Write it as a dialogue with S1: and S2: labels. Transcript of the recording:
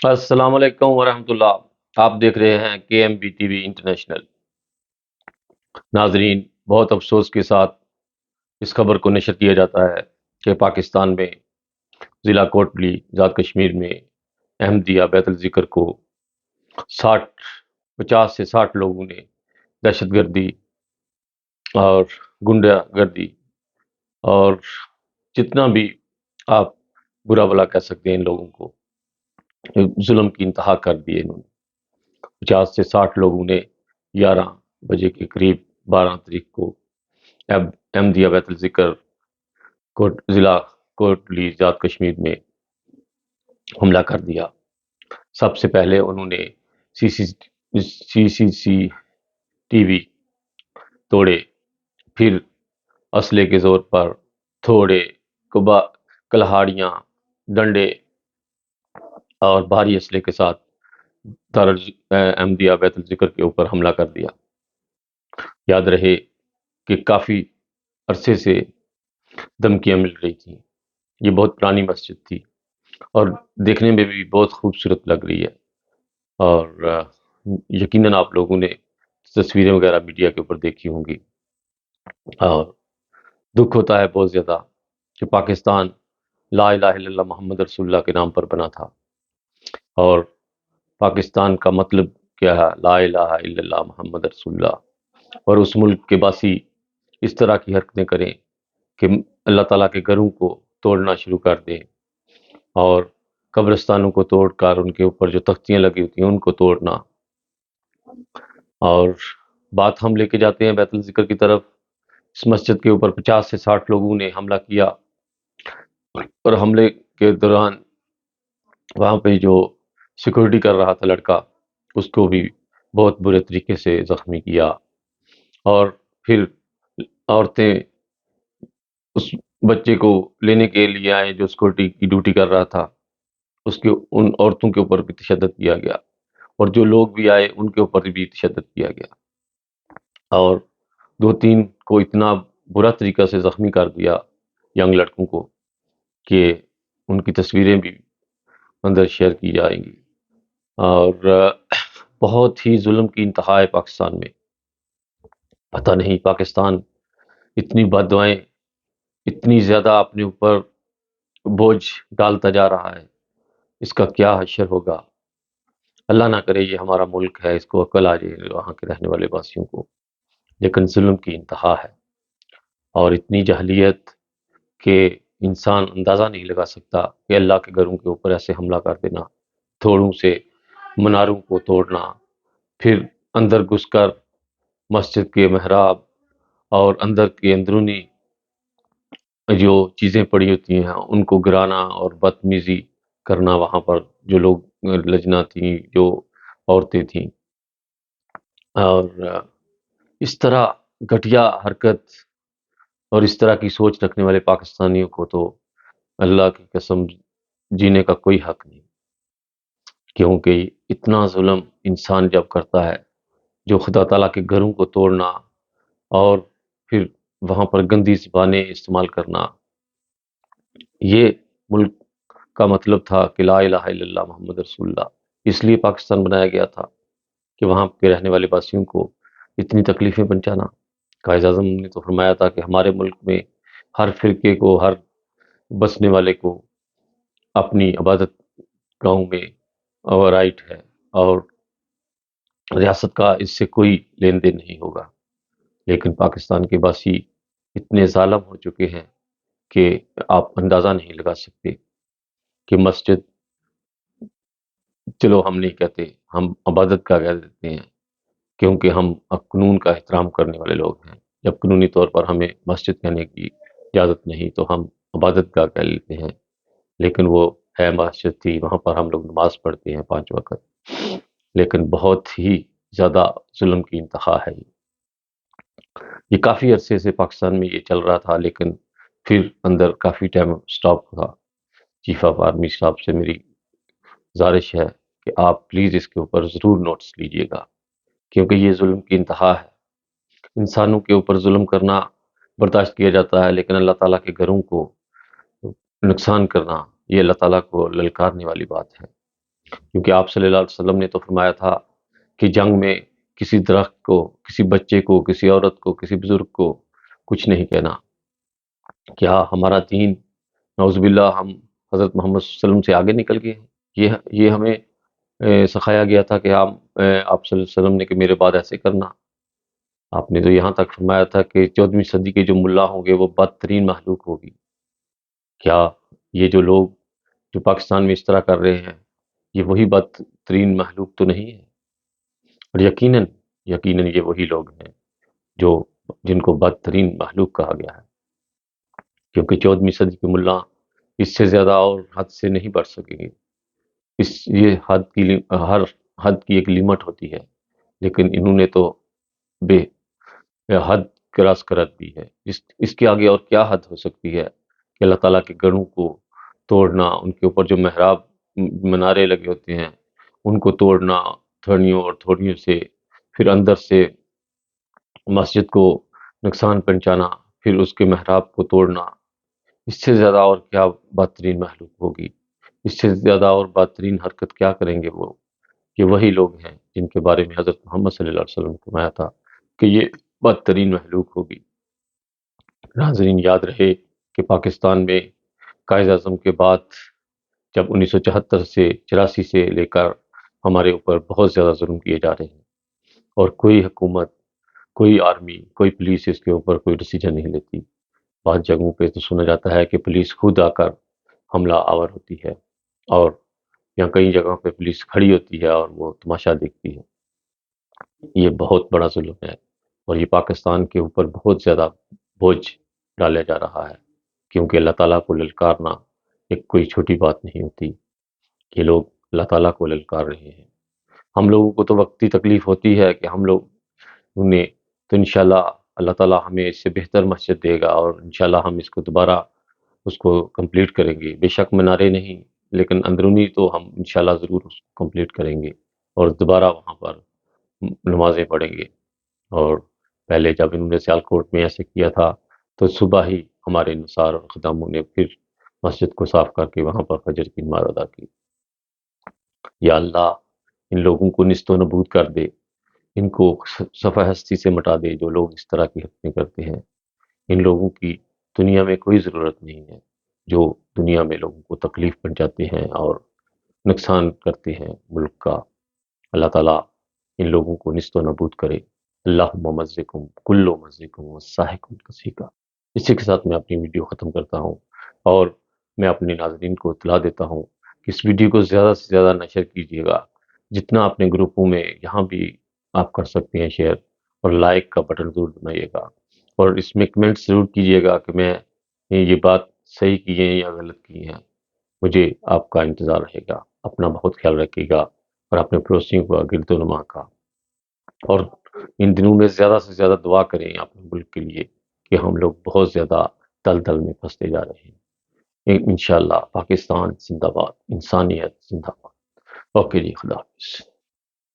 S1: السلام علیکم ورحمۃ اللہ، آپ دیکھ رہے ہیں KMBTV انٹرنیشنل۔ ناظرین، بہت افسوس کے ساتھ اس خبر کو نشر کیا جاتا ہے کہ پاکستان میں ضلع کوٹلی ذات کشمیر میں احمدیہ بیت الذکر کو 50 سے 60 لوگوں نے دہشت گردی اور گنڈا گردی اور جتنا بھی آپ برا بلا کہہ سکتے ہیں ان لوگوں کو، ظلم کی انتہا کر دی ہے انہوں نے۔ 50 سے 60 لوگوں نے 11 بجے کے قریب 12 تاریخ کو احمدیہ بیت الذکر ضلع کوٹلی ذات کشمیر میں حملہ کر دیا۔ سب سے پہلے انہوں نے سی ٹی وی توڑے، پھر اسلحے کے زور پر تھوڑے کلہاڑیاں، ڈنڈے اور بھاری اسلحے کے ساتھ احمدیہ بیت الذکر کے اوپر حملہ کر دیا۔ یاد رہے کہ کافی عرصے سے دھمکیاں مل رہی تھیں۔ یہ بہت پرانی مسجد تھی اور دیکھنے میں بھی بہت خوبصورت لگ رہی ہے، اور یقیناً آپ لوگوں نے تصویریں وغیرہ میڈیا کے اوپر دیکھی ہوں گی۔ اور دکھ ہوتا ہے بہت زیادہ کہ پاکستان لا الہ الا اللہ محمد رسول اللہ کے نام پر بنا تھا، اور پاکستان کا مطلب کیا ہے؟ لا الہ الا اللہ محمد رسول اللہ۔ اور اس ملک کے باسی اس طرح کی حرکتیں کریں کہ اللہ تعالیٰ کے گھروں کو توڑنا شروع کر دیں، اور قبرستانوں کو توڑ کر ان کے اوپر جو تختیاں لگی ہوتی ہیں ان کو توڑنا، اور بات ہم لے کے جاتے ہیں بیت الذکر کی طرف۔ اس مسجد کے اوپر 50 سے 60 لوگوں نے حملہ کیا، اور حملے کے دوران وہاں پہ جو سیکورٹی کر رہا تھا لڑکا، اس کو بھی بہت برے طریقے سے زخمی کیا۔ اور پھر عورتیں اس بچے کو لینے کے لیے آئے جو سیکورٹی کی ڈیوٹی کر رہا تھا، ان عورتوں کے اوپر بھی تشدد کیا گیا، اور جو لوگ بھی آئے ان کے اوپر بھی تشدد کیا گیا، اور 2-3 کو اتنا برا طریقہ سے زخمی کر دیا، ینگ لڑکوں کو، کہ ان کی تصویریں بھی اندر شیئر کی جائیں گی۔ اور بہت ہی ظلم کی انتہا ہے پاکستان میں۔ پتہ نہیں پاکستان اتنی بددعائیں، اتنی زیادہ اپنے اوپر بوجھ ڈالتا جا رہا ہے، اس کا کیا حشر ہوگا؟ اللہ نہ کرے یہ ہمارا ملک ہے، اس کو عقل آ جائے وہاں کے رہنے والے باسیوں کو، لیکن ظلم کی انتہا ہے، اور اتنی جہلیت کہ انسان اندازہ نہیں لگا سکتا کہ اللہ کے گھروں کے اوپر ایسے حملہ کر دینا، تھوڑوں سے مناروں کو توڑنا، پھر اندر گھس کر مسجد کے محراب اور اندر کے اندرونی جو چیزیں پڑی ہوتی ہیں ان کو گرانا اور بدتمیزی کرنا، وہاں پر جو لوگ لجنا تھیں، جو عورتیں تھیں، اور اس طرح گھٹیا حرکت اور اس طرح کی سوچ رکھنے والے پاکستانیوں کو تو اللہ کی قسم جینے کا کوئی حق نہیں، کیونکہ اتنا ظلم انسان جب کرتا ہے، جو خدا تعالیٰ کے گھروں کو توڑنا اور پھر وہاں پر گندی زبانیں استعمال کرنا، یہ ملک کا مطلب تھا کہ لا الہ الا اللہ محمد رسول اللہ۔ اس لیے پاکستان بنایا گیا تھا کہ وہاں کے رہنے والے باسیوں کو اتنی تکلیفیں پہنچانا۔ قائد اعظم نے تو فرمایا تھا کہ ہمارے ملک میں ہر فرقے کو، ہر بسنے والے کو اپنی عبادت گاہوں میں اور رائٹ ہے، اور ریاست کا اس سے کوئی لین دین نہیں ہوگا۔ لیکن پاکستان کے باسی اتنے ظالم ہو چکے ہیں کہ آپ اندازہ نہیں لگا سکتے کہ مسجد، چلو ہم نہیں کہتے، ہم عبادت کا کہہ دیتے ہیں، کیونکہ ہم قانون کا احترام کرنے والے لوگ ہیں۔ جب قانونی طور پر ہمیں مسجد کہنے کی اجازت نہیں تو ہم عبادت گاہ کہہ لیتے ہیں، لیکن وہ ہے مسجد تھی، وہاں پر ہم لوگ نماز پڑھتے ہیں 5 وقت۔ لیکن بہت ہی زیادہ ظلم کی انتہا ہے یہ کافی عرصے سے پاکستان میں یہ چل رہا تھا، لیکن پھر اندر کافی ٹائم سٹاپ ہوا۔ چیف آف آرمی صاحب سے میری گزارش ہے کہ آپ پلیز اس کے اوپر ضرور نوٹس لیجئے گا، کیونکہ یہ ظلم کی انتہا ہے۔ انسانوں کے اوپر ظلم کرنا برداشت کیا جاتا ہے، لیکن اللہ تعالیٰ کے گھروں کو نقصان کرنا، یہ اللہ تعالیٰ کو للکارنے والی بات ہے۔ کیونکہ آپ صلی اللہ علیہ وسلم نے تو فرمایا تھا کہ جنگ میں کسی درخت کو، کسی بچے کو، کسی عورت کو، کسی بزرگ کو کچھ نہیں کہنا۔ کیا ہمارا دین، نعوذ باللہ، ہم حضرت محمد صلی اللہ علیہ وسلم سے آگے نکل گئے ہیں؟ یہ ہمیں سکھایا گیا تھا کہ آپ صلی اللہ علیہ وسلم نے کہ میرے بعد ایسے کرنا۔ آپ نے تو یہاں تک فرمایا تھا کہ 14ویں صدی کے جو ملا ہوں گے وہ بدترین مخلوق ہوگی۔ کیا یہ جو لوگ جو پاکستان میں اس طرح کر رہے ہیں، یہ وہی بدترین مخلوق تو نہیں ہے؟ اور یقیناً یہ وہی لوگ ہیں جو جن کو بدترین مخلوق کہا گیا ہے، کیونکہ 14ویں صدی کے ملا اس سے زیادہ اور حد سے نہیں بڑھ سکیں گے۔ یہ ہر حد کی ایک لمٹ ہوتی ہے، لیکن انہوں نے تو بے حد کراس کر دی ہے۔ اس کے آگے اور کیا حد ہو سکتی ہے کہ اللہ تعالیٰ کے گھروں کو توڑنا، ان کے اوپر جو محراب منارے لگے ہوتے ہیں ان کو توڑنا، تھڑیوں اور تھوڑیوں سے، پھر اندر سے مسجد کو نقصان پہنچانا، پھر اس کے محراب کو توڑنا۔ اس سے زیادہ اور کیا بدترین مخلوق ہوگی؟ اس سے زیادہ اور بدترین حرکت کیا کریں گے وہ؟ یہ وہی لوگ ہیں جن کے بارے میں حضرت محمد صلی اللہ علیہ وسلم نے فرمایا تھا کہ یہ بدترین مخلوق ہوگی۔ ناظرین، یاد رہے کہ پاکستان میں قائد اعظم کے بعد جب 1974 سے 84 سے لے کر ہمارے اوپر بہت زیادہ ظلم کیے جا رہے ہیں، اور کوئی حکومت، کوئی آرمی، کوئی پولیس اس کے اوپر کوئی ڈیسیجن نہیں لیتی۔ بعض جگہوں پہ تو سنا جاتا ہے کہ پولیس خود آ کر حملہ آور ہوتی ہے، اور یا کئی جگہوں پہ پولیس کھڑی ہوتی ہے اور وہ تماشا دیکھتی ہے۔ یہ بہت بڑا ظلم ہے، اور یہ پاکستان کے اوپر بہت زیادہ بوجھ ڈالا جا رہا ہے، کیونکہ اللہ تعالیٰ کو للکارنا ایک کوئی چھوٹی بات نہیں ہوتی۔ یہ لوگ اللہ تعالیٰ کو للکار رہے ہیں۔ ہم لوگوں کو تو وقتی تکلیف ہوتی ہے کہ ہم لوگ انہیں، تو انشاءاللہ اللہ تعالیٰ ہمیں اس سے بہتر مسجد دے گا، اور انشاءاللہ ہم اس کو دوبارہ اس کو کمپلیٹ کریں گے۔ بے شک منارے نہیں، لیکن اندرونی تو ہم انشاءاللہ ضرور اس کو کمپلیٹ کریں گے، اور دوبارہ وہاں پر نمازیں پڑھیں گے۔ اور پہلے جب انہوں نے سیالکوٹ میں ایسے کیا تھا تو صبح ہی ہمارے نثار اور خداموں نے پھر مسجد کو صاف کر کے وہاں پر فجر کی نماز ادا کی۔ یا اللہ، ان لوگوں کو نیست و نابود کر دے، ان کو صفحہ ہستی سے مٹا دے جو لوگ اس طرح کی حرکتیں کرتے ہیں۔ ان لوگوں کی دنیا میں کوئی ضرورت نہیں ہے، جو دنیا میں لوگوں کو تکلیف پہنچاتے ہیں اور نقصان کرتے ہیں ملک کا۔ اللہ تعالیٰ ان لوگوں کو نیست و نابود کرے۔ اللہم مزقم کل مزقم وساحقم کسیکا۔ اسی کے ساتھ میں اپنی ویڈیو ختم کرتا ہوں، اور میں اپنے ناظرین کو اطلاع دیتا ہوں کہ اس ویڈیو کو زیادہ سے زیادہ نشر کیجیے گا، جتنا اپنے گروپوں میں یہاں بھی آپ کر سکتے ہیں شیئر، اور لائک کا بٹن ضرور دبائیے گا، اور اس میں کمنٹ ضرور کیجیے گا کہ میں یہ بات صحیح کی ہے یا غلط کی ہے۔ مجھے آپ کا انتظار رہے گا۔ اپنا بہت خیال رکھیے گا، اور اپنے پڑوسیوں کا، گرد و نما کا، اور ان دنوں میں زیادہ سے زیادہ دعا کریں اپنے ملک کے لیے، کہ ہم لوگ بہت زیادہ دلدل میں پھنستے جا رہے ہیں۔ انشاءاللہ پاکستان زندہ باد، انسانیت زندہ باد۔ اوکے جی، خدا حافظ۔